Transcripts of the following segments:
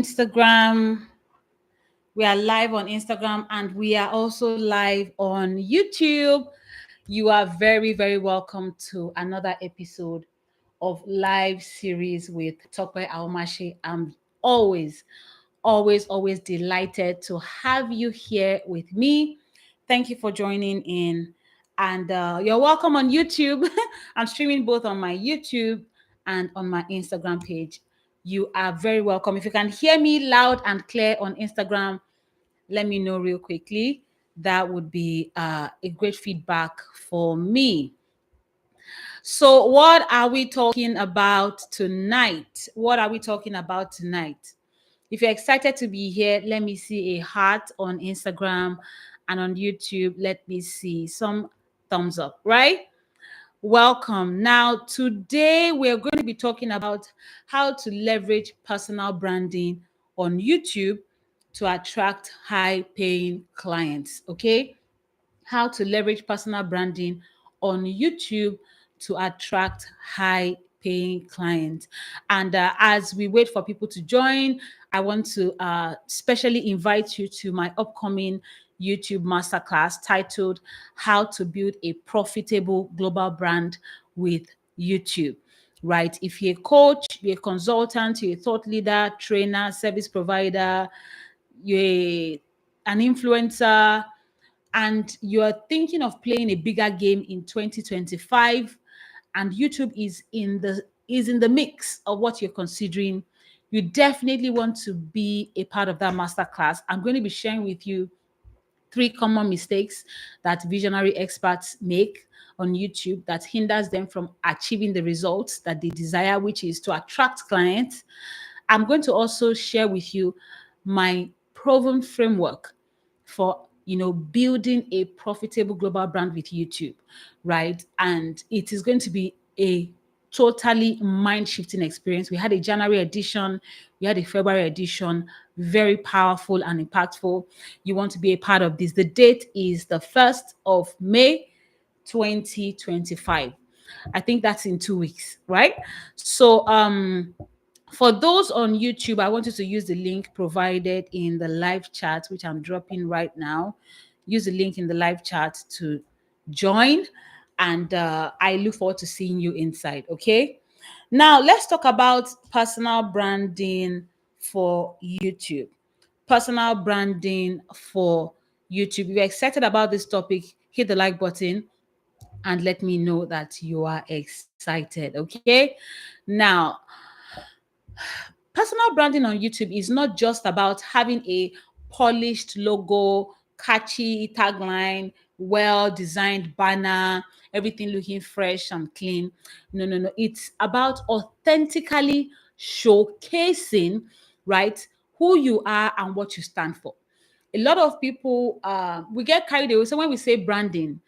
Instagram. We are live on Instagram and we are also live on YouTube. You are very, very welcome to another episode of live series with Tope Aghomatse. I'm always delighted to have you here with me. Thank you for joining in. And you're welcome on YouTube. I'm streaming both on my YouTube and on my Instagram page. You are very welcome. If you can hear me loud and clear on Instagram, let me know real quickly. That would be a great feedback for me. So, what are we talking about tonight? What are we talking about tonight? If you're excited to be here, let me see a heart on Instagram and on YouTube. Let me see some thumbs up, right? Welcome. Now, today we're going to be talking about how to leverage personal branding on YouTube to attract high paying clients. Okay. How to leverage personal branding on YouTube to attract high paying clients. And as we wait for people to join, I want to specially invite you to my upcoming YouTube masterclass titled How to Build a Profitable Global Brand with YouTube. Right? If you're a coach, you're a consultant, you're a thought leader, trainer, service provider, you're an influencer, and you're thinking of playing a bigger game in 2025, and YouTube is in the mix of what you're considering, you definitely want to be a part of that masterclass. I'm going to be sharing with you 3 common mistakes that visionary experts make on YouTube that hinders them from achieving the results that they desire, which is to attract clients. I'm going to also share with you my proven framework for building a profitable global brand with YouTube, right? And it is going to be a totally mind-shifting experience. We had a January edition, we had a February edition, very powerful and impactful. You want to be a part of this. The date is the 1st of May 2025. I think that's in 2 weeks, right? So for those on YouTube, I want you to use the link provided in the live chat, which I'm dropping right now. Use the link in the live chat to join, and I look forward to seeing you inside. Okay. Now let's talk about personal branding for YouTube. Personal branding for YouTube. If you're excited about this topic, hit the like button and let me know that you are excited. Okay. Now, personal branding on YouTube is not just about having a polished logo, catchy tagline, well designed banner, everything looking fresh and clean. No, no, no. It's about authentically showcasing, right, who you are and what you stand for. A lot of people, we get carried away. So when we say branding,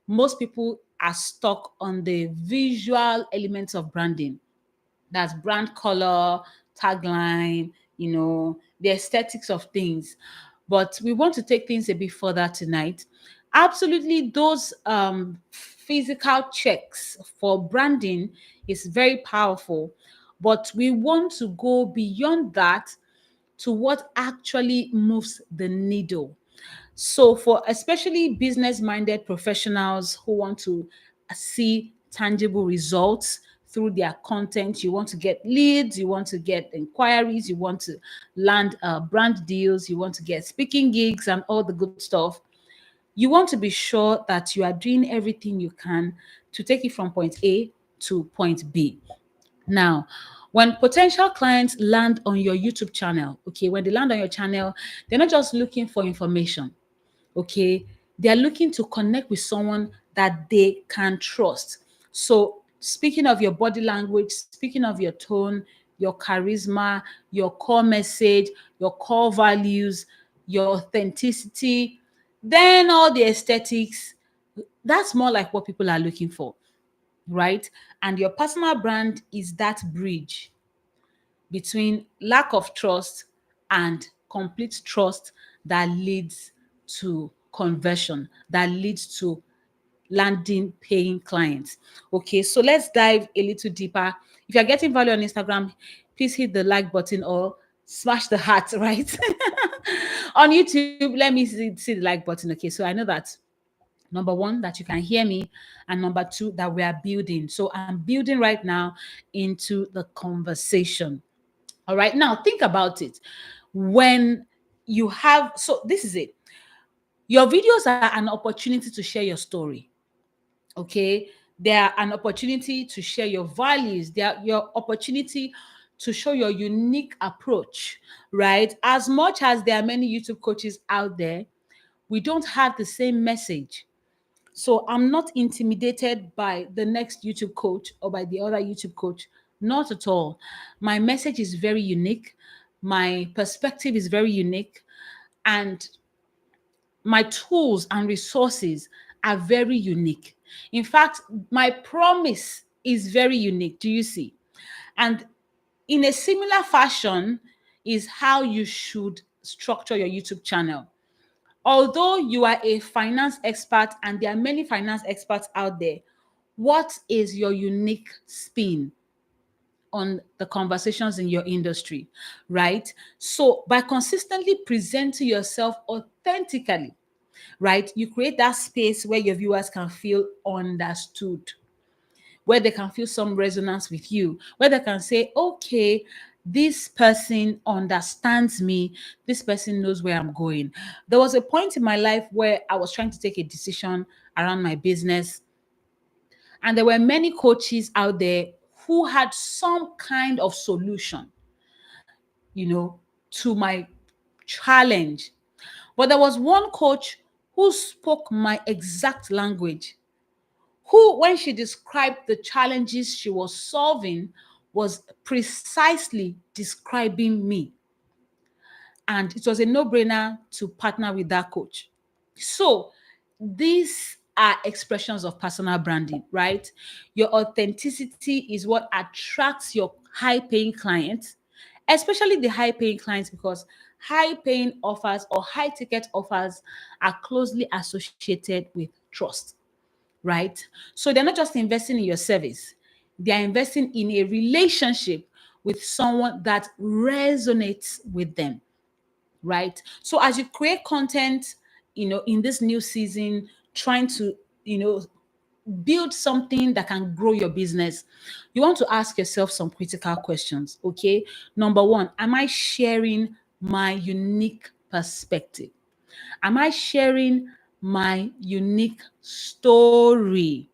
most people are stuck on the visual elements of branding. That's brand color, tagline, the aesthetics of things. But we want to take things a bit further tonight. Absolutely, those physical checks for branding is very powerful, but we want to go beyond that to what actually moves the needle. So, for especially business minded professionals who want to see tangible results through their content, you want to get leads, you want to get inquiries, you want to land brand deals, you want to get speaking gigs and all the good stuff. You want to be sure that you are doing everything you can to take it from point A to point B. Now, when potential clients land on your YouTube channel, okay, when they land on your channel, they're not just looking for information, okay? They are looking to connect with someone that they can trust. So, speaking of your body language, speaking of your tone, your charisma, your core message, your core values, your authenticity, then all the aesthetics, that's more like what people are looking for, right? And your personal brand is that bridge between lack of trust and complete trust that leads to conversion, that leads to landing paying clients. Okay, so let's dive a little deeper. If you're getting value on Instagram, please hit the like button or smash the heart, right? On YouTube, let me see the like button. Okay, so I know that number one, that you can hear me, and number two, that we are building. So I'm building right now into the conversation. All right, now think about it. When you have, so this is it. Your videos are an opportunity to share your story. Okay, they are an opportunity to share your values. They are your opportunity to show your unique approach, right? As much as there are many YouTube coaches out there, we don't have the same message. So I'm not intimidated by the next YouTube coach or by the other YouTube coach. Not at all. My message is very unique. My perspective is very unique. And my tools and resources are very unique. In fact, my promise is very unique. Do you see? And in a similar fashion is how you should structure your YouTube channel. Although you are a finance expert and there are many finance experts out there, what is your unique spin on the conversations in your industry, right? So by consistently presenting yourself authentically, right, you create that space where your viewers can feel understood, where they can feel some resonance with you, where they can say, okay, this person understands me, this person knows where I'm going. There was a point in my life where I was trying to take a decision around my business, and there were many coaches out there who had some kind of solution, to my challenge. But there was one coach who spoke my exact language, who, when she described the challenges she was solving, was precisely describing me. And it was a no-brainer to partner with that coach. So these are expressions of personal branding, right? Your authenticity is what attracts your high-paying clients, especially the high-paying clients, because high-paying offers or high-ticket offers are closely associated with trust, right? So they're not just investing in your service, they are investing in a relationship with someone that resonates with them, right? So as you create content, in this new season, trying to, build something that can grow your business, you want to ask yourself some critical questions, okay? Number one, am I sharing my unique perspective? Am I sharing my unique story,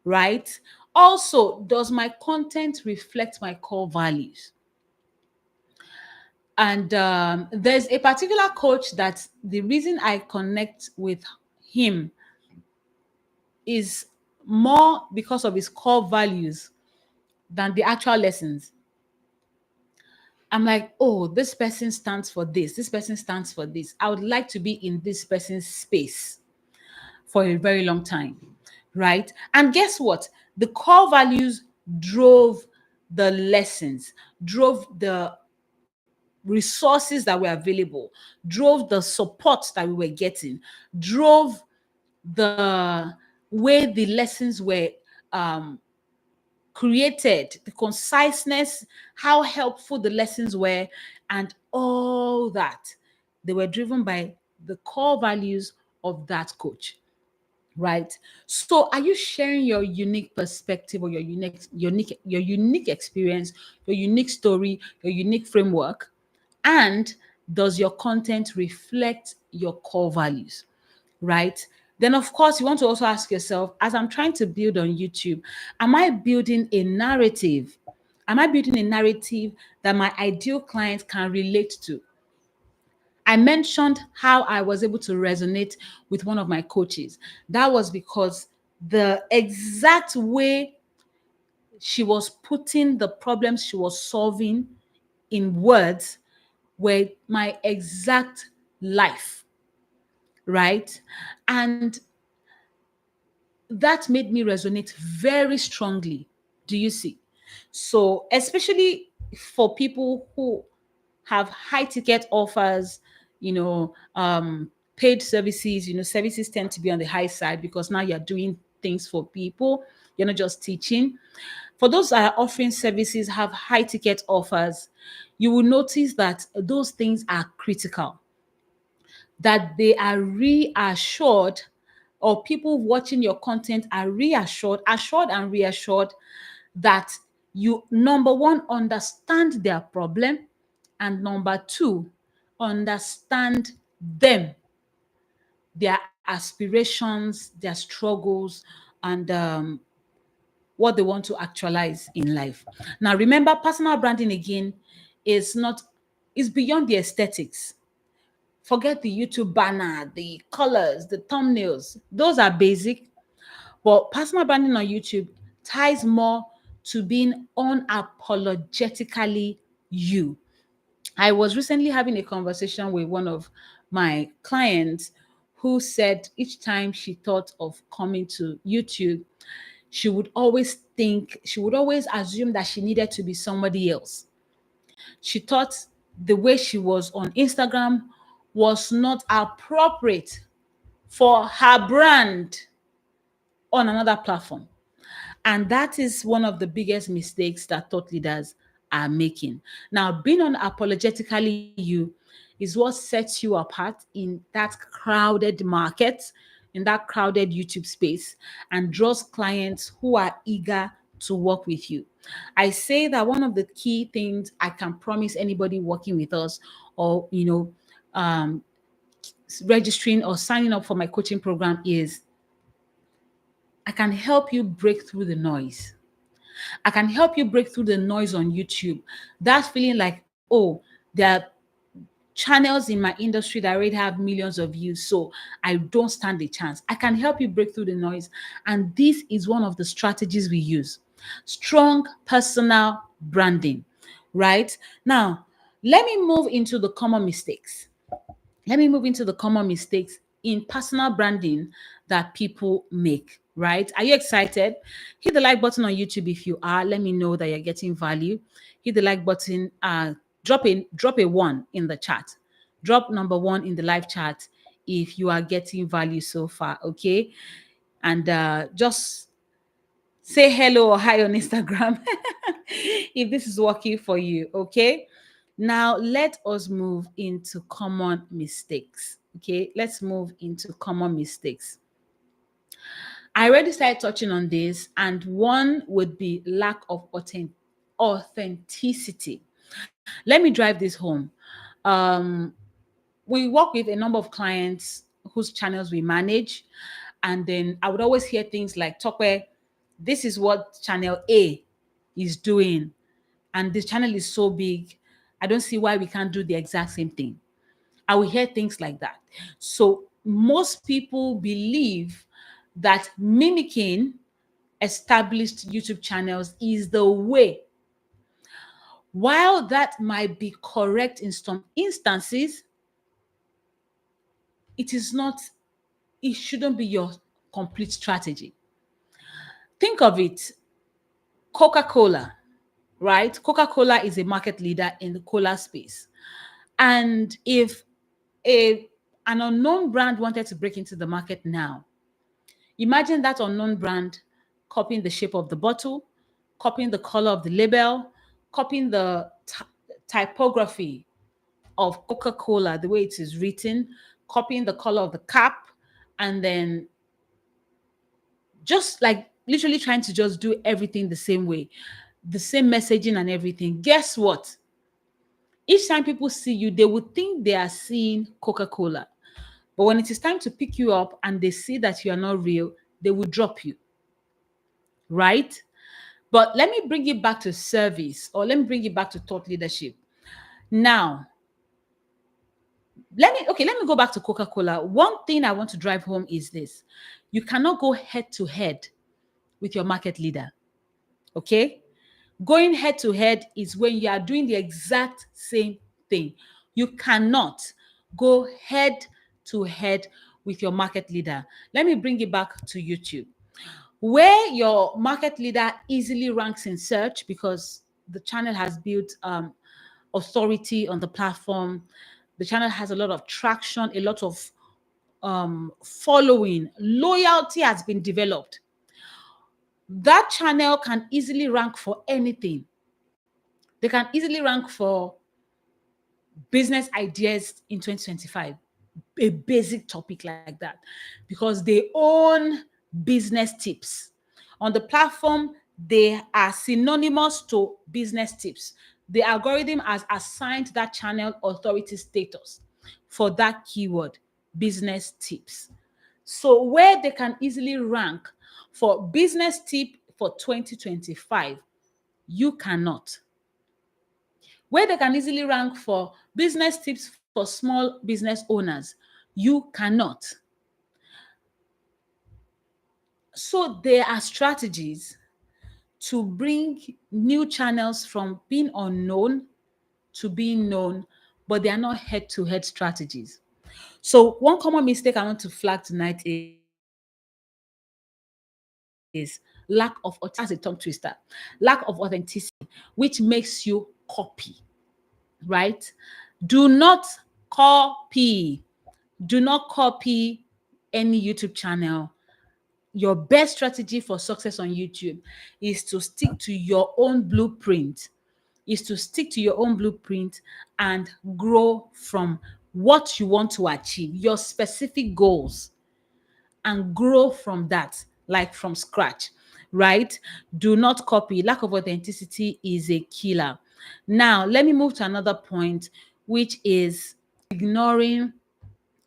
right? Also, does my content reflect my core values? And there's a particular coach that the reason I connect with him is more because of his core values than the actual lessons. I'm like, oh, this person stands for this. This person stands for this. I would like to be in this person's space for a very long time, right? And guess what? The core values drove the lessons, drove the resources that were available, drove the support that we were getting, drove the way the lessons were um, created, the conciseness, how helpful the lessons were, and all that. They were driven by the core values of that coach, right? So are you sharing your unique perspective or your unique experience, your unique story, your unique framework? And does your content reflect your core values, right? Then, of course, you want to also ask yourself, as I'm trying to build on YouTube, am I building a narrative? Am I building a narrative that my ideal client can relate to? I mentioned how I was able to resonate with one of my coaches. That was because the exact way she was putting the problems she was solving in words were my exact life, right? And that made me resonate very strongly. Do you see? So, especially for people who have high ticket offers, paid services, services tend to be on the high side because now you're doing things for people, you're not just teaching. For those that are offering services, have high ticket offers, you will notice that those things are critical, that they are reassured, or people watching your content are assured and reassured that you, number one, understand their problem, and number two, understand them, their aspirations, their struggles, and what they want to actualize in life. Now, remember, personal branding again is beyond the aesthetics. Forget the YouTube banner, the colors, the thumbnails. Those are basic. But personal branding on YouTube ties more to being unapologetically you. I was recently having a conversation with one of my clients who said each time she thought of coming to YouTube, she would always assume that she needed to be somebody else. She thought the way she was on Instagram was not appropriate for her brand on another platform. And that is one of the biggest mistakes that thought leaders are making. Now, being unapologetically you is what sets you apart in that crowded market, in that crowded YouTube space, and draws clients who are eager to work with you. I say that one of the key things I can promise anybody working with us, or um, registering or signing up for my coaching program, is I can help you break through the noise. I can help you break through the noise on YouTube. That feeling like, oh, there are channels in my industry that already have millions of views, so I don't stand a chance. I can help you break through the noise. And this is one of the strategies we use: strong personal branding, right? Now, let me move into the common mistakes. In personal branding that people make, right? Are you excited? Hit the like button on YouTube if you are. Let me know that you're getting value. Hit the like button. Drop a one in the chat. Drop number one in the live chat if you are getting value so far, okay? And just say hello or hi on Instagram if this is working for you, okay? Now, let us move into common mistakes. Okay, let's move into common mistakes. I already started touching on this, and one would be lack of authenticity. Let me drive this home. Um, we work with a number of clients whose channels we manage, and then I would always hear things like, Tope, this is what channel A is doing, and this channel is so big, I don't see why we can't do the exact same thing. I will hear things like that. So most people believe that mimicking established YouTube channels is the way. While that might be correct in some instances, it shouldn't be your complete strategy. Think of it. Coca-Cola, right? Coca-Cola is a market leader in the cola space. And if an unknown brand wanted to break into the market now, imagine that unknown brand copying the shape of the bottle, copying the color of the label, copying the typography of Coca-Cola, the way it is written, copying the color of the cap, and then just like literally trying to just do everything the same way, the same messaging and everything. Guess what? Each time people see you, they would think they are seeing Coca-Cola. But when it is time to pick you up and they see that you are not real, they will drop you, right? But let me bring it back to service, or let me bring it back to thought leadership. Now, let me go back to Coca-Cola. One thing I want to drive home is this: you cannot go head to head with your market leader. Okay? Going head to head is when you are doing the exact same thing. You cannot go head to head with your market leader. Let me bring it back to YouTube, where your market leader easily ranks in search because the channel has built authority on the platform. The channel has a lot of traction, a lot of following, loyalty has been developed. that channel can easily rank for anything. They can easily rank for business ideas in 2025, a basic topic like that, because they own business tips. On the platform, they are synonymous to business tips. The algorithm has assigned that channel authority status for that keyword, business tips. So where they can easily rank for business tip for 2025, you cannot. Where they can easily rank for business tips for small business owners, you cannot. So there are strategies to bring new channels from being unknown to being known, but they are not head-to-head strategies. So one common mistake I want to flag tonight is lack of authenticity. That's a tongue twister. Lack of authenticity, which makes you copy, right? Do not copy. Do not copy any YouTube channel. Your best strategy for success on YouTube is to stick to your own blueprint, and grow from what you want to achieve, your specific goals, and grow from that, like from scratch, right? Do not copy. Lack of authenticity is a killer. Now, let me move to another point, which is ignoring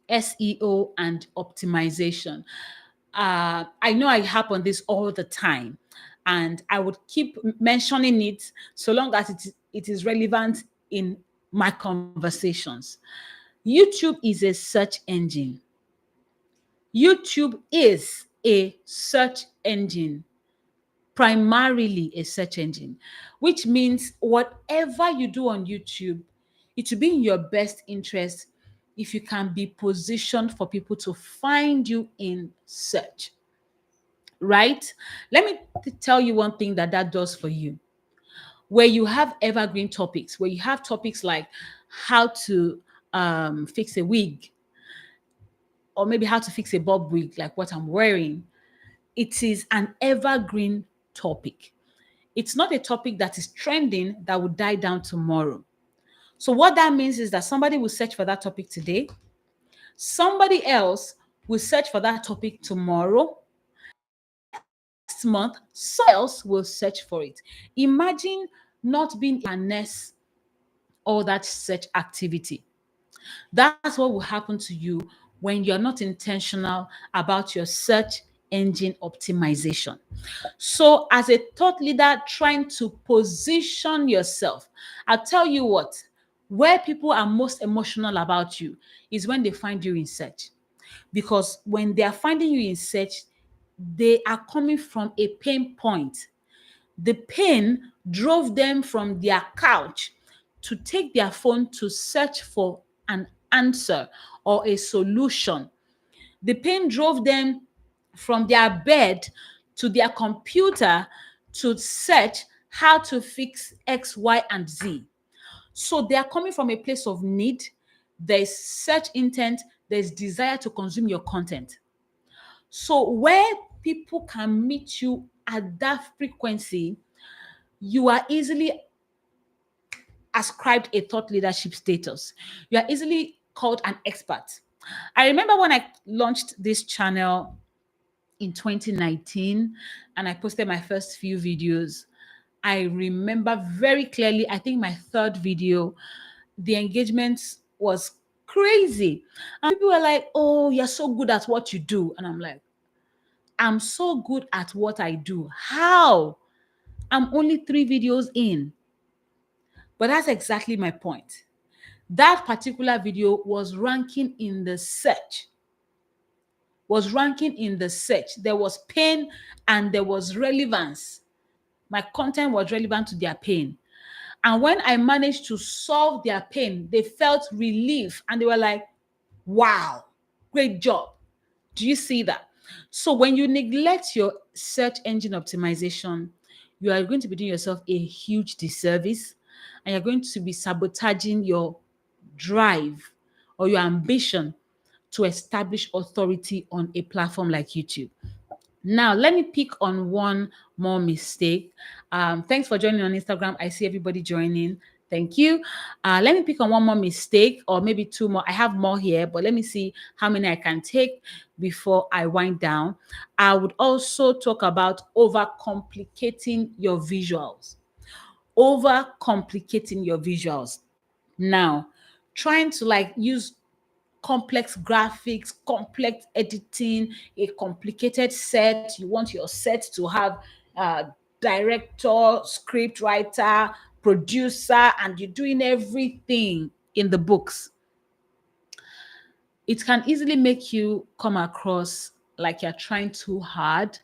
SEO and optimization. I know I harp on this all the time, and I would keep mentioning it so long as it is relevant in my conversations. YouTube is a search engine. YouTube is a search engine, primarily a search engine, which means whatever you do on YouTube, it will be in your best interest if you can be positioned for people to find you in search, right? Let me tell you one thing that does for you. Where you have evergreen topics, where you have topics like how to fix a wig, or maybe how to fix a bob wig, like what I'm wearing, it is an evergreen topic. It's not a topic that is trending that will die down tomorrow. So what that means is that somebody will search for that topic today, somebody else will search for that topic tomorrow, next month somebody else will search for it. Imagine not being harness all that search activity. That's what will happen to you when you're not intentional about your search engine optimization. So, as a thought leader trying to position yourself, I'll tell you what, where people are most emotional about you is when they find you in search. Because when they are finding you in search, they are coming from a pain point. The pain drove them from their couch to take their phone to search for an answer or a solution. The pain drove them from their bed to their computer to search how to fix X, Y, and Z. So they are coming from a place of need. There's search intent, there's desire to consume your content. So where people can meet you at that frequency, you are easily ascribed a thought leadership status. You are easily called an expert. I remember when I launched this channel in 2019 and I posted my first few videos. I remember very clearly, I think my third video, the engagement was crazy. And people were like, oh, you're so good at what you do. And I'm like, I'm so good at what I do. How? I'm only 3 videos in. But that's exactly my point. That particular video was ranking in the search. There was pain and there was relevance. My content was relevant to their pain. And when I managed to solve their pain, they felt relief and they were like, wow, great job. Do you see that? So when you neglect your search engine optimization, you are going to be doing yourself a huge disservice and you're going to be sabotaging your drive or your ambition to establish authority on a platform like YouTube. Now, let me pick on one more mistake. Thanks for joining on Instagram. I see everybody joining. Thank you. Let me pick on one more mistake, or maybe two more. I have more here, but let me see how many I can take before I wind down. I would also talk about overcomplicating your visuals. Overcomplicating your visuals. Now, trying to like use complex graphics, complex editing, a complicated set. You want your set to have director, script writer, producer, and you're doing everything in the books. It can easily make you come across like you're trying too hard,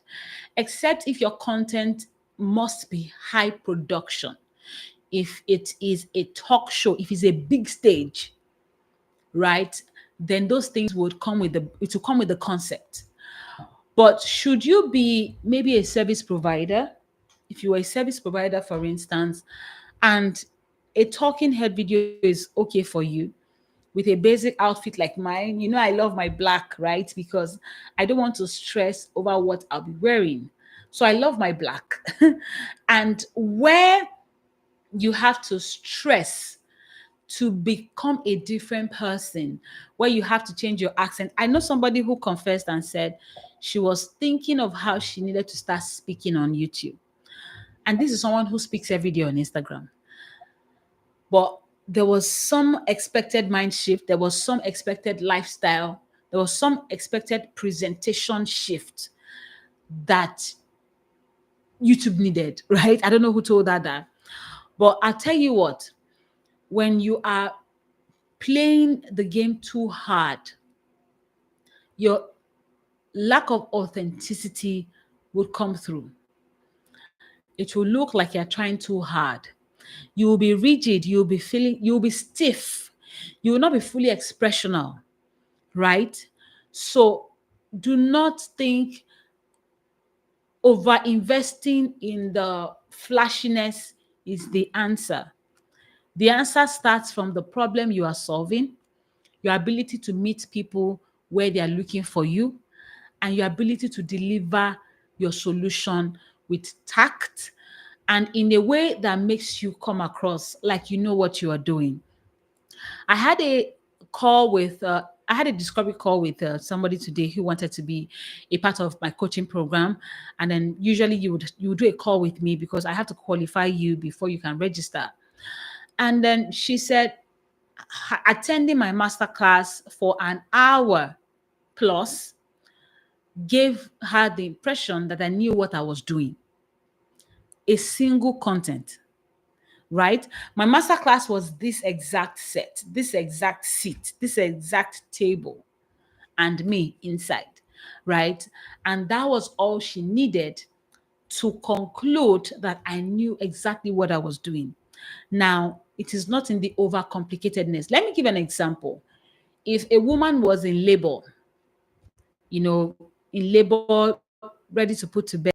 except if your content must be high production. If it is a talk show, if it's a big stage, right? Then those things would come with it will come with the concept. But should you be maybe a service provider, if you were a service provider, for instance, and a talking head video is okay for you with a basic outfit like mine, I love my black, right? Because I don't want to stress over what I'll be wearing. So I love my black. And where you have to stress to become a different person, where you have to change your accent. I know somebody who confessed and said she was thinking of how she needed to start speaking on YouTube. And this is someone who speaks every day on Instagram. But there was some expected mind shift, there was some expected lifestyle, there was some expected presentation shift that YouTube needed, right? I don't know who told her that. But I'll tell you what, when you are playing the game too hard, your lack of authenticity would come through. It will look like you're trying too hard. You will be rigid, you'll be stiff, you will not be fully expressional, right? So do not think over investing in the flashiness is the answer. The answer starts from the problem you are solving, your ability to meet people where they are looking for you, and your ability to deliver your solution with tact and in a way that makes you come across like you know what you are doing. I had a I had a discovery call with somebody today who wanted to be a part of my coaching program, and then usually you would do a call with me because I have to qualify you before you can register. And then she said, attending my masterclass for an hour plus gave her the impression that I knew what I was doing. A single content, right? My masterclass was this exact set, this exact seat, this exact table, and me inside, right? And that was all she needed to conclude that I knew exactly what I was doing. Now, it is not in the overcomplicatedness. Let me give an example. If a woman was in labor, in labor, ready to put to bed,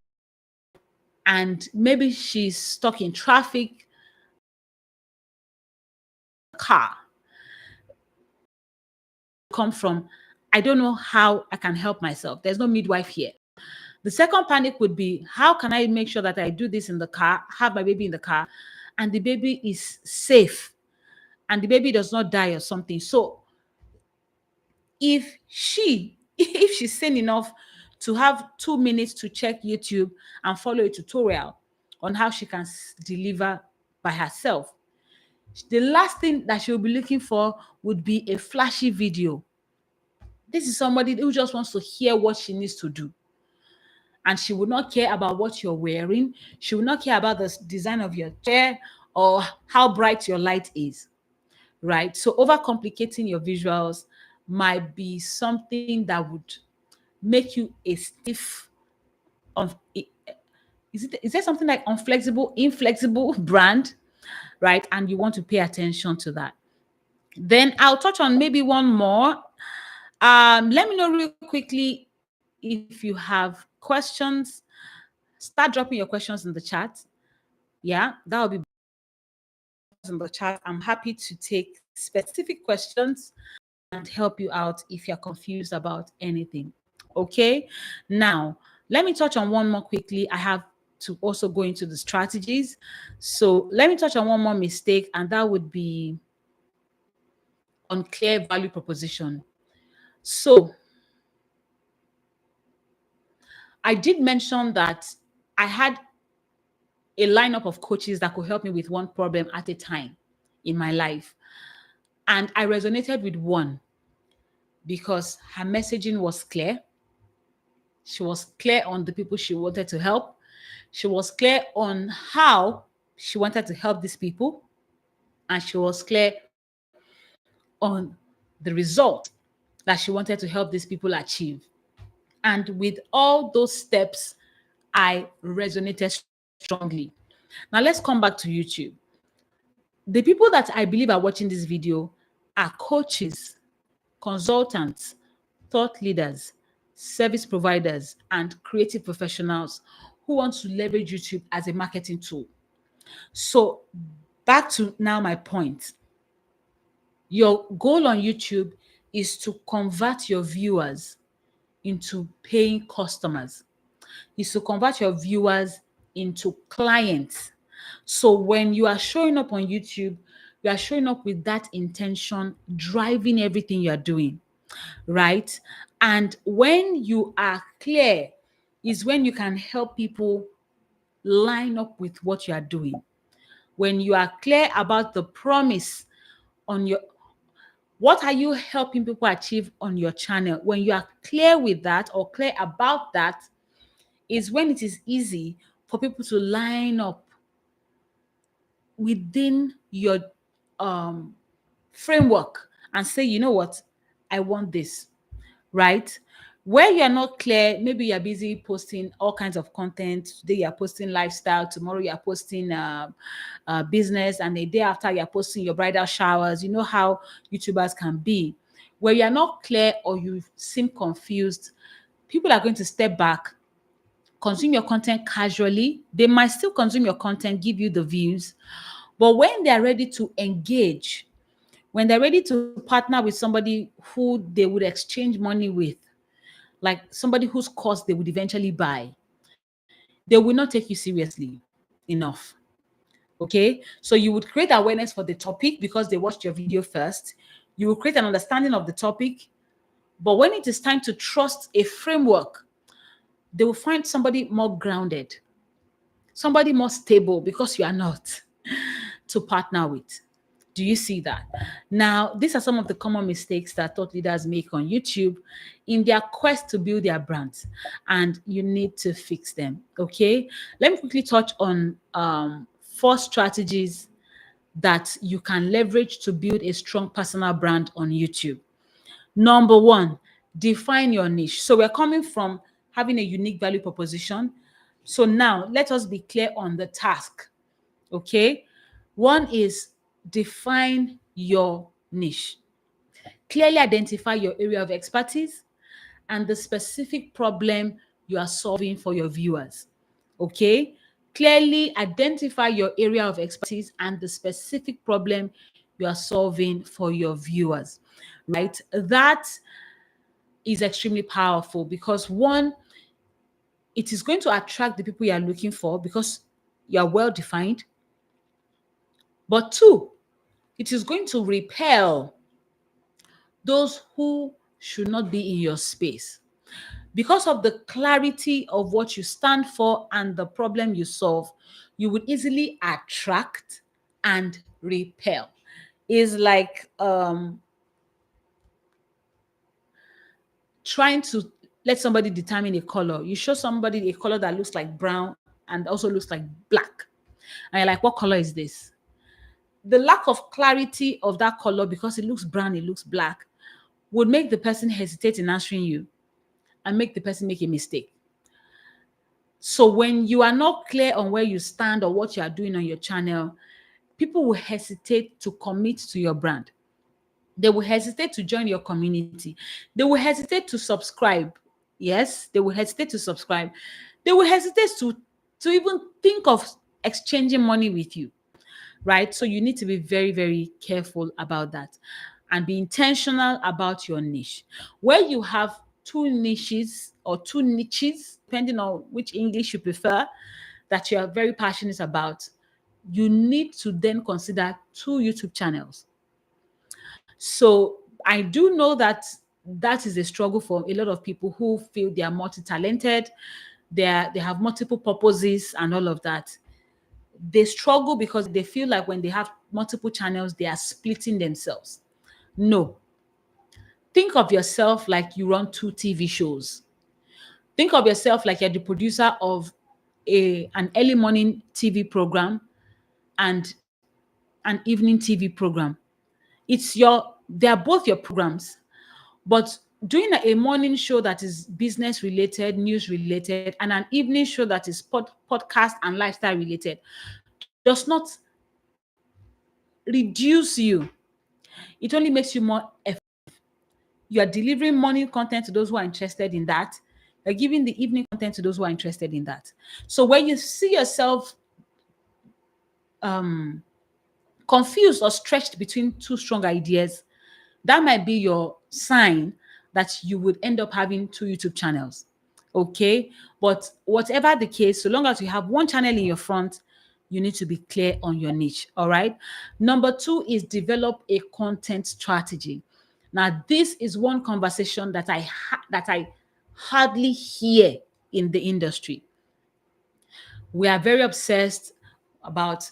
and maybe she's stuck in traffic, car, come from, I don't know how I can help myself. There's no midwife here. The second panic would be, how can I make sure that I do this in the car, have my baby in the car, and the baby is safe and the baby does not die or something. So if she's sane enough to have 2 minutes to check YouTube and follow a tutorial on how she can deliver by herself, the last thing that she'll be looking for would be a flashy video. This is somebody who just wants to hear what she needs to do. And she would not care about what you're wearing. She would not care about the design of your chair or how bright your light is, right? So overcomplicating your visuals might be something that would make you a stiff, is there something like inflexible brand, right? And you want to pay attention to that. Then I'll touch on maybe one more. Let me know real quickly if you have questions. Start dropping your questions in the chat. Yeah, that will be in the chat. I'm happy to take specific questions and help you out if you're confused about anything. Okay, now Let me touch on one more quickly. I have to also go into the strategies. So let me touch on one more mistake, and that would be unclear value proposition. So I did mention that I had a lineup of coaches that could help me with one problem at a time in my life. And I resonated with one because her messaging was clear. She was clear on the people she wanted to help. She was clear on how she wanted to help these people. And she was clear on the result that she wanted to help these people achieve. And with all those steps, I resonated strongly. Now let's come back to YouTube. The people that I believe are watching this video are coaches, consultants, thought leaders, service providers, and creative professionals who want to leverage YouTube as a marketing tool. So back to now my point. Your goal on YouTube is to convert your viewers into paying customers, is to convert your viewers into clients. So when you are showing up on YouTube, you are showing up with that intention, driving everything you are doing, right? And when you are clear, is when you can help people line up with what you are doing. When you are clear about the promise on your, what are you helping people achieve on your channel? When you are clear with that or clear about that, is when it is easy for people to line up within your framework and say, you know what, I want this, right? Where you're not clear, maybe you're busy posting all kinds of content. Today you're posting lifestyle, tomorrow you're posting business, and the day after you're posting your bridal showers. You know how YouTubers can be. Where you're not clear or you seem confused, people are going to step back, consume your content casually. They might still consume your content, give you the views, but when they're ready to engage, when they're ready to partner with somebody who they would exchange money with, like somebody whose course they would eventually buy, they will not take you seriously enough. Okay, so you would create awareness for the topic because they watched your video first. You will create an understanding of the topic, but when it is time to trust a framework, they will find somebody more grounded, somebody more stable because you are not, to partner with. Do you see that? Now, these are some of the common mistakes that thought leaders make on YouTube in their quest to build their brands, and you need to fix them. Okay, let me quickly touch on 4 strategies that you can leverage to build a strong personal brand on YouTube. Number 1, define your niche. So we're coming from having a unique value proposition. So now let us be clear on the task. Okay. One is define your niche. Clearly identify your area of expertise and the specific problem you are solving for your viewers. Okay. Clearly identify your area of expertise and the specific problem you are solving for your viewers, right? That is extremely powerful because one, it is going to attract the people you are looking for because you are well defined. But two, it is going to repel those who should not be in your space. Because of the clarity of what you stand for and the problem you solve, you would easily attract and repel. Is like trying to let somebody determine a color. You show somebody a color that looks like brown and also looks like black. And you're like, what color is this? The lack of clarity of that color, because it looks brown, it looks black, would make the person hesitate in answering you and make the person make a mistake. So when you are not clear on where you stand or what you are doing on your channel, people will hesitate to commit to your brand. They will hesitate to join your community. They will hesitate to subscribe. Yes, they will hesitate to subscribe. They will hesitate to even think of exchanging money with you, right? So you need to be very, very careful about that and be intentional about your niche. Where you have 2 niches or two niches, depending on which English you prefer, that you are very passionate about, you need to then consider two YouTube channels. So I do know that that is a struggle for a lot of people who feel they are multi-talented, they have multiple purposes and all of that. They struggle because they feel like when they have multiple channels, they are splitting themselves. No. Think of yourself like you run two TV shows. Think of yourself like you're the producer of an early morning TV program and an evening TV program. They are both your programs, but doing a morning show that is business related, news related, and an evening show that is podcast and lifestyle related does not reduce you. It only makes you more effective. You are delivering morning content to those who are interested in that. You're giving the evening content to those who are interested in that. So when you see yourself confused or stretched between two strong ideas, that might be your sign that you would end up having two YouTube channels. Okay. But whatever the case, so long as you have one channel in your front, you need to be clear on your niche. All right. Number two is develop a content strategy. Now, this is one conversation that I hardly hear in the industry. We are very obsessed about,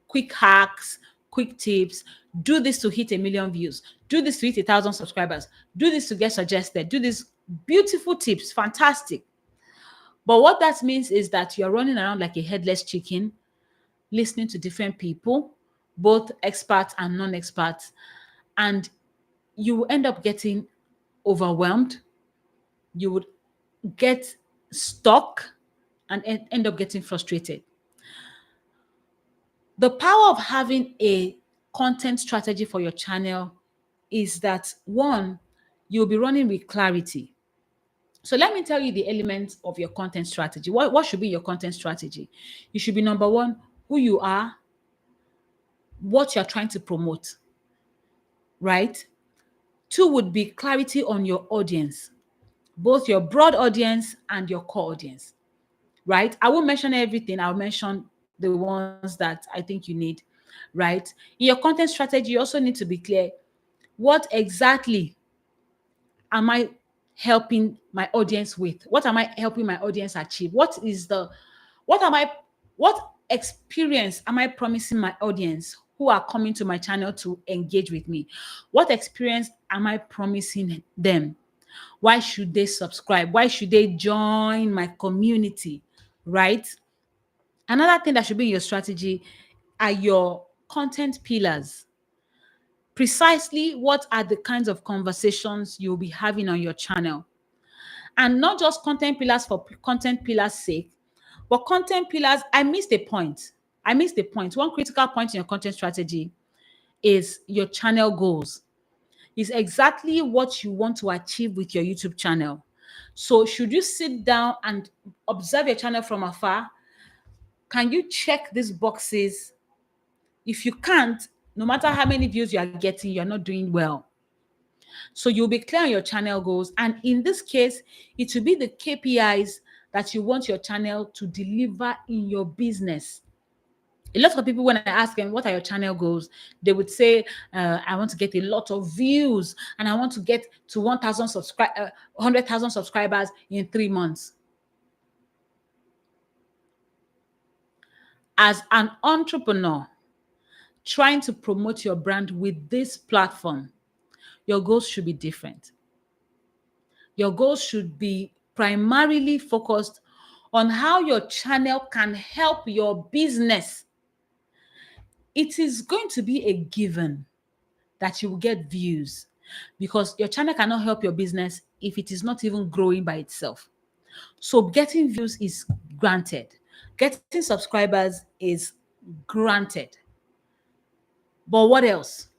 quick hacks, quick tips. Do this to hit 1 million views. Do this to hit 1,000 subscribers. Do this to get suggested. Do this. Beautiful tips. Fantastic. But what that means is that you're running around like a headless chicken, listening to different people, both experts and non-experts, and you will end up getting overwhelmed. You would get stuck and end up getting frustrated. The power of having a content strategy for your channel is that, one, you'll be running with clarity. So let me tell you the elements of your content strategy. What should be your content strategy? You should be, number one, who you are, what you're trying to promote, right? Two would be clarity on your audience, both your broad audience and your core audience, right? I won't mention everything. I'll mention the ones that I think you need, right? In your content strategy, you also need to be clear. What exactly am I helping my audience with? What am I helping my audience achieve? What experience am I promising my audience who are coming to my channel to engage with me? What experience am I promising them? Why should they subscribe? Why should they join my community? Right? Another thing that should be in your strategy are your content pillars. Precisely what are the kinds of conversations you'll be having on your channel? And not just content pillars for content pillars' sake, but content pillars. I missed a point. One critical point in your content strategy is your channel goals. Is exactly what you want to achieve with your YouTube channel. So should you sit down and observe your channel from afar? Can you check these boxes? If you can't, no matter how many views you are getting, you're not doing well. So you'll be clear on your channel goals. And in this case, it will be the KPIs that you want your channel to deliver in your business. A lot of people, when I ask them, what are your channel goals? They would say, I want to get a lot of views and I want to get to 100,000 subscribers in 3 months. As an entrepreneur trying to promote your brand with this platform, your goals should be different. Your goals should be primarily focused on how your channel can help your business. It is going to be a given that you will get views because your channel cannot help your business if it is not even growing by itself. So getting views is granted. Getting subscribers is granted. But what else?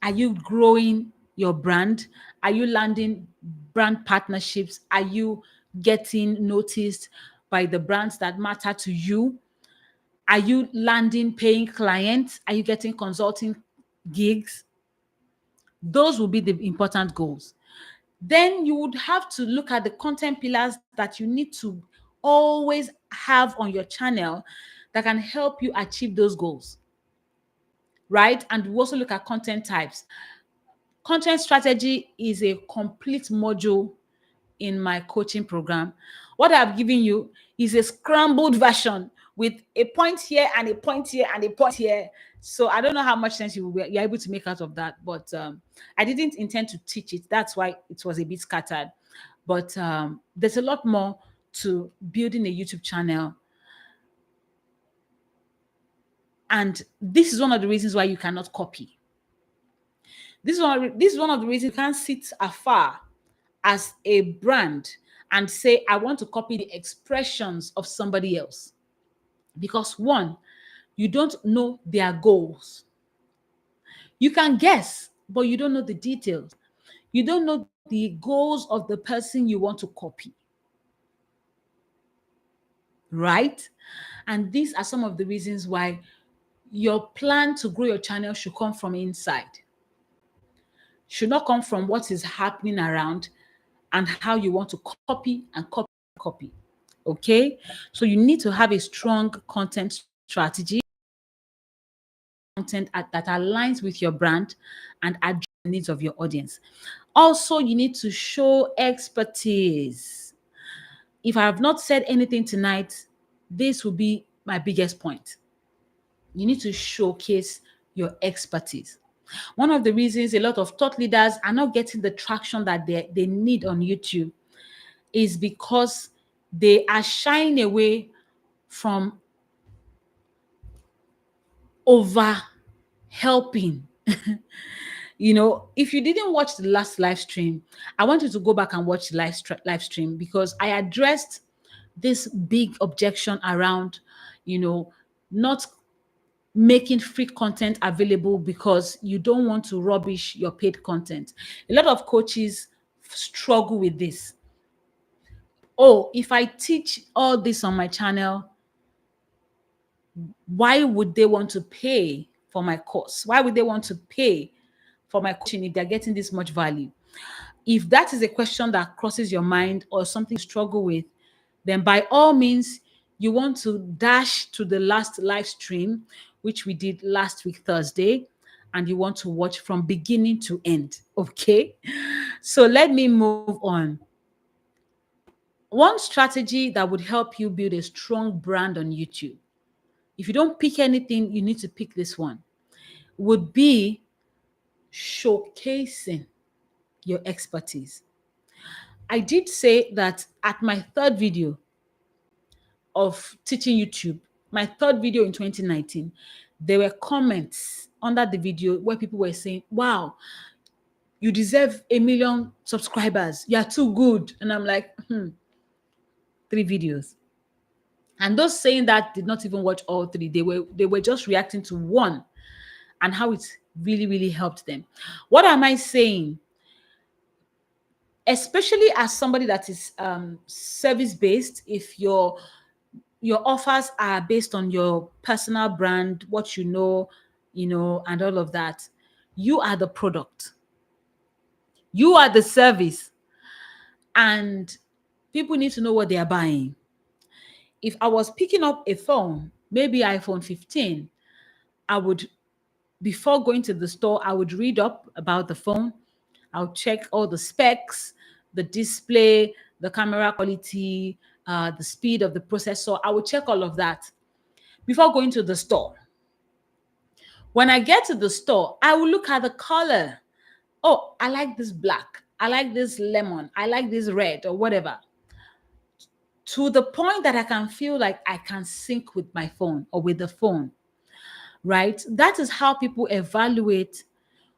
Are you growing your brand? Are you landing brand partnerships? Are you getting noticed by the brands that matter to you? Are you landing paying clients? Are you getting consulting gigs? Those will be the important goals. then you would have to look at the content pillars that you need to always have on your channel that can help you achieve those goals, right? And we also look at content types. Content strategy is a complete module in my coaching program. What I've given you is a scrambled version with a point here and a point here and a point here. So I don't know how much sense you're able to make out of that, but I didn't intend to teach it. That's why it was a bit scattered. But there's a lot more to building a YouTube channel. And this is one of the reasons why you cannot copy. This is one of the reasons you can't sit afar as a brand and say, I want to copy the expressions of somebody else. Because one, you don't know their goals. You can guess, but you don't know the details. You don't know the goals of the person you want to copy. Right? And these are some of the reasons why your plan to grow your channel should come from inside. Should not come from what is happening around and how you want to copy and copy. Okay? So you need to have a strong content strategy, content that aligns with your brand and address the needs of your audience. Also, you need to show expertise. If I have not said anything tonight, this will be my biggest point. You need to showcase your expertise. One of the reasons a lot of thought leaders are not getting the traction that they need on YouTube is because they are shying away from over helping. You know, if you didn't watch the last live stream, I want you to go back and watch the live stream, because I addressed this big objection around, you know, not making free content available because you don't want to rubbish your paid content. A lot of coaches struggle with this. Oh, if I teach all this on my channel, why would they want to pay for my course? Why would they want to pay for my coaching if they're getting this much value? If that is a question that crosses your mind or something you struggle with, then by all means, you want to dash to the last live stream, which we did last week, Thursday, and you want to watch from beginning to end. Okay. So let me move on. One strategy that would help you build a strong brand on YouTube, if you don't pick anything, you need to pick this one, would be showcasing your expertise. I did say that at my third video of teaching YouTube, my third video in 2019, there were comments under the video where people were saying, wow, you deserve 1 million subscribers. You're too good. And I'm like, 3 videos. And those saying that did not even watch all 3. They were just reacting to one and how it really, really helped them. What am I saying? Especially as somebody that is service-based, if your offers are based on your personal brand, what you know, and all of that, you are the product. You are the service. And people need to know what they are buying. If I was picking up a phone, maybe iPhone 15, I would, before going to the store, I would read up about the phone. I'll check all the specs, the display, the camera quality, the speed of the processor. I would check all of that before going to the store. When I get to the store, I will look at the color. Oh, I like this black. I like this lemon. I like this red or whatever. To the point that I can feel like I can sync with my phone or with the phone, right? That is how people evaluate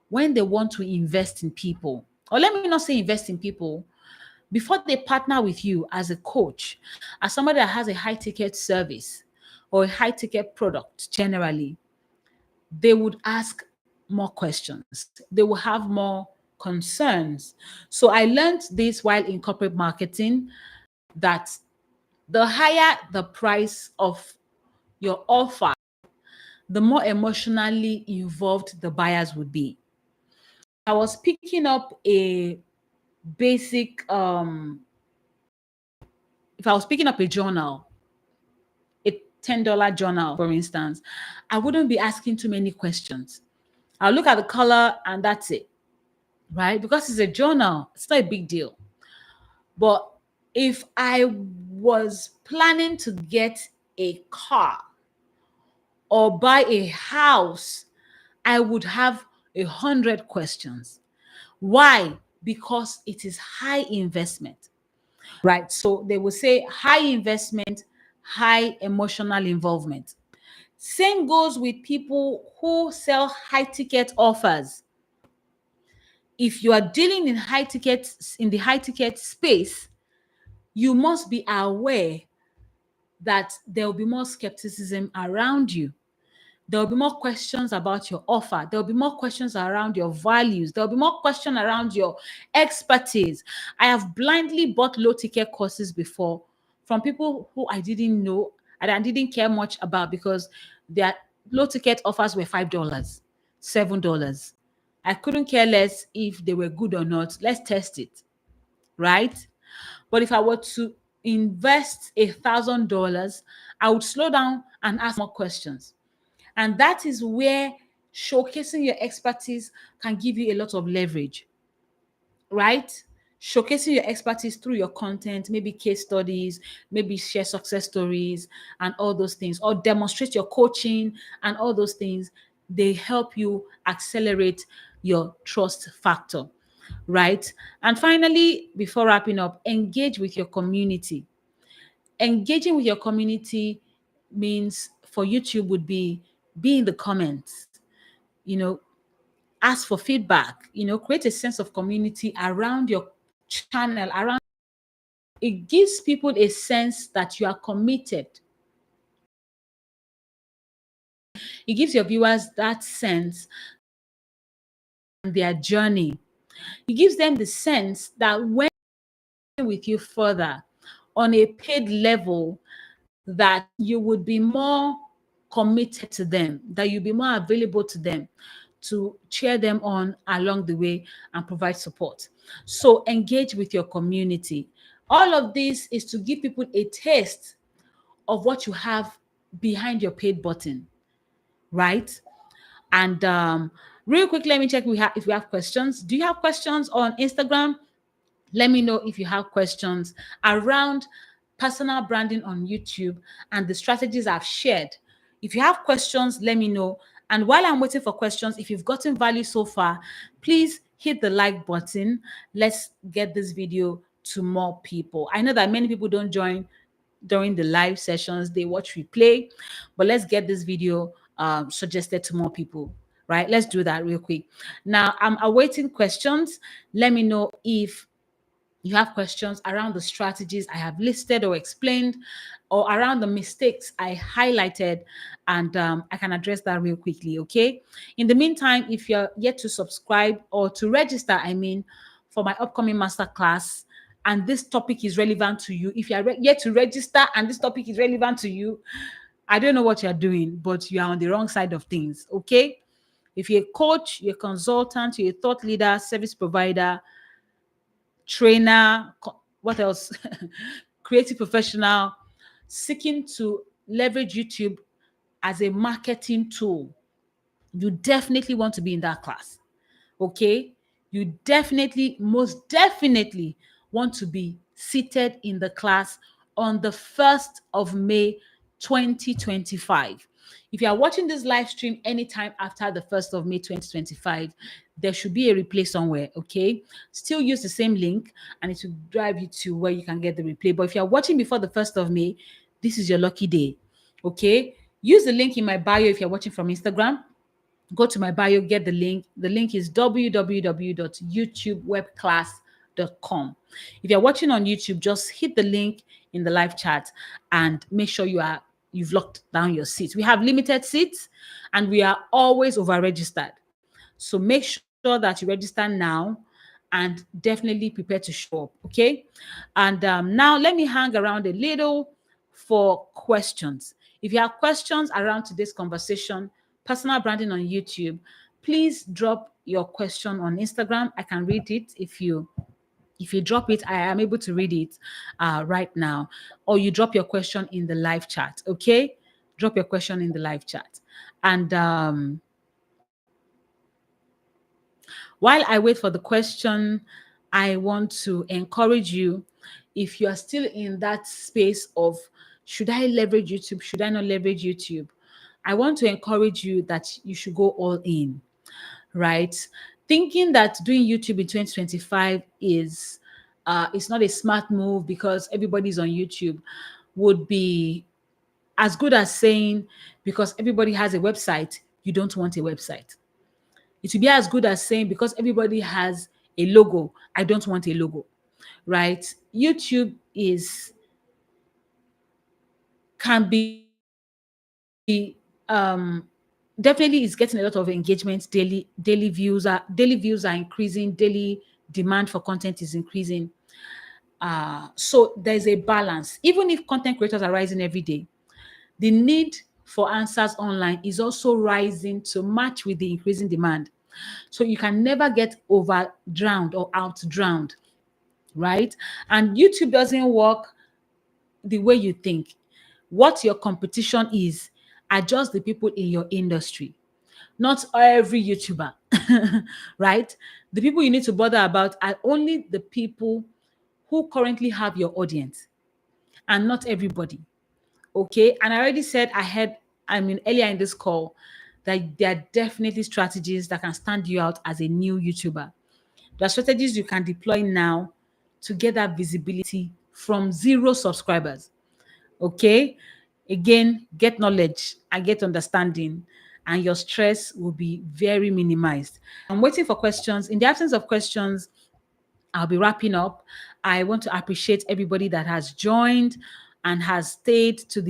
when they want to invest in people. Or let me not say invest in people. Before they partner with you as a coach, as somebody that has a high ticket service or a high ticket product generally, they would ask more questions. They will have more concerns. So I learned this while in corporate marketing, that the higher the price of your offer, the more emotionally involved the buyers would be. I was picking up a basic, if I was picking up a journal, a $10 journal, for instance, I wouldn't be asking too many questions. I'll look at the color and that's it, right? Because it's a journal, it's not a big deal. But if I was planning to get a car or buy a house, I would have 100 questions. Why? Because it is high investment, right? So they will say high investment, high emotional involvement. Same goes with people who sell high ticket offers. If you are dealing in the high ticket space, you must be aware that there will be more skepticism around you. There will be more questions about your offer. There will be more questions around your values. There will be more questions around your expertise. I have blindly bought low ticket courses before from people who I didn't know and I didn't care much about because their low ticket offers were $5, $7. I couldn't care less if they were good or not. Let's test it, right? But if I were to invest $1,000, I would slow down and ask more questions. And that is where showcasing your expertise can give you a lot of leverage, right? Showcasing your expertise through your content, maybe case studies, maybe share success stories and all those things, or demonstrate your coaching and all those things. They help you accelerate your trust factor, right? And finally, before wrapping up, engage with your community. Engaging with your community means for YouTube would be in the comments, you know, ask for feedback, create a sense of community around your channel, around it gives people a sense that you are committed. It gives your viewers that sense and their journey. It gives them the sense that when with you further on a paid level, that you would be more committed to them, that you'll be more available to them to cheer them on along the way and provide support. So engage with your community. All of this is to give people a taste of what you have behind your paid button, right? And real quick, let me check if we have questions. Do you have questions on Instagram? Let me know if you have questions around personal branding on YouTube and the strategies I've shared. If you have questions, let me know. And while I'm waiting for questions, if you've gotten value so far, please hit the like button. Let's get this video to more people. I know that many people don't join during the live sessions, they watch replay, but let's get this video suggested to more people, right? Let's do that real quick. Now, I'm awaiting questions. Let me know if you have questions around the strategies I have listed or explained, or around the mistakes I highlighted, and I can address that real quickly, okay? In the meantime, if you're yet to subscribe or to register, for my upcoming masterclass, and this topic is relevant to you, if you're yet to register and this topic is relevant to you, I don't know what you're doing, but you are on the wrong side of things, okay? If you're a coach, you're a consultant, you're a thought leader, service provider, trainer, what else? Creative professional, seeking to leverage YouTube as a marketing tool, you definitely want to be in that class. Okay? You definitely, most definitely want to be seated in the class on the 1st of May 2025. If you are watching this live stream anytime after the 1st of May 2025, there should be a replay somewhere, okay? Still use the same link and it will drive you to where you can get the replay. But if you're watching before the 1st of May, this is your lucky day, okay? Use the link in my bio if you're watching from Instagram. Go to my bio, get the link. The link is www.youtubewebclass.com. If you're watching on YouTube, just hit the link in the live chat and make sure you've locked down your seats. We have limited seats and we are always over-registered. So make sure that you register now and definitely prepare to show up, okay? And now let me hang around a little for questions. If you have questions around today's conversation, personal branding on YouTube, please drop your question on Instagram. I can read it if you If you drop it, I am able to read it right now. Or you drop your question in the live chat, okay? Drop your question in the live chat. And while I wait for the question, I want to encourage you, if you are still in that space of, should I leverage YouTube? Should I not leverage YouTube? I want to encourage you that you should go all in, right? Thinking that doing YouTube in 2025 is it's not a smart move because everybody's on YouTube would be as good as saying, because everybody has a website, you don't want a website. It would be as good as saying, because everybody has a logo, I don't want a logo, right? YouTube is can be definitely is getting a lot of engagement daily. Daily views are increasing. Daily demand for content is increasing. So there's a balance. Even if content creators are rising every day, the need for answers online is also rising to match with the increasing demand. So you can never get over drowned or out drowned, right? And YouTube doesn't work the way you think. What your competition is are just the people in your industry, not every YouTuber, right? The people you need to bother about are only the people who currently have your audience and not everybody. Okay. And I already said earlier in this call that there are definitely strategies that can stand you out as a new YouTuber. There are strategies you can deploy now to get that visibility from 0 subscribers. Okay. Again, get knowledge and get understanding, and your stress will be very minimized. I'm waiting for questions. In the absence of questions, I'll be wrapping up. I want to appreciate everybody that has joined and has stayed to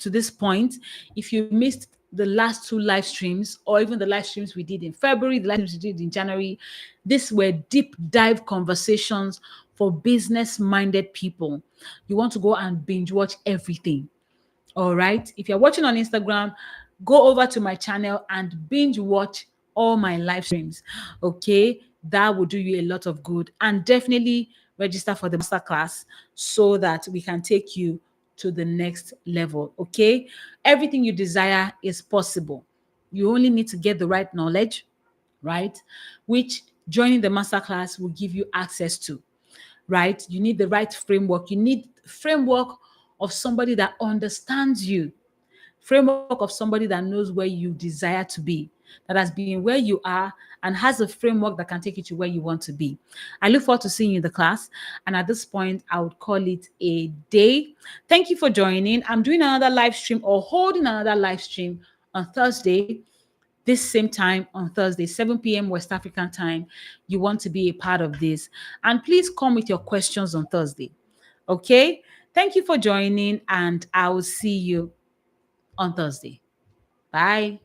this point. If you missed the last 2 live streams, or even the live streams we did in February, the live streams we did in January, these were deep dive conversations for business-minded people. You want to go and binge watch everything. All right. If you're watching on Instagram, go over to my channel and binge watch all my live streams. Okay. That will do you a lot of good. And definitely register for the masterclass so that we can take you to the next level. Okay. Everything you desire is possible. You only need to get the right knowledge, right? Which joining the masterclass will give you access to, right? You need the right framework. You need framework of somebody that understands you, framework of somebody that knows where you desire to be, that has been where you are and has a framework that can take you to where you want to be. I look forward to seeing you in the class. And at this point, I would call it a day. Thank you for joining. I'm doing another live stream, or holding another live stream on Thursday, this same time on Thursday, 7 p.m. West African time. You want to be a part of this. And please come with your questions on Thursday. Okay? Thank you for joining, and I will see you on Thursday. Bye.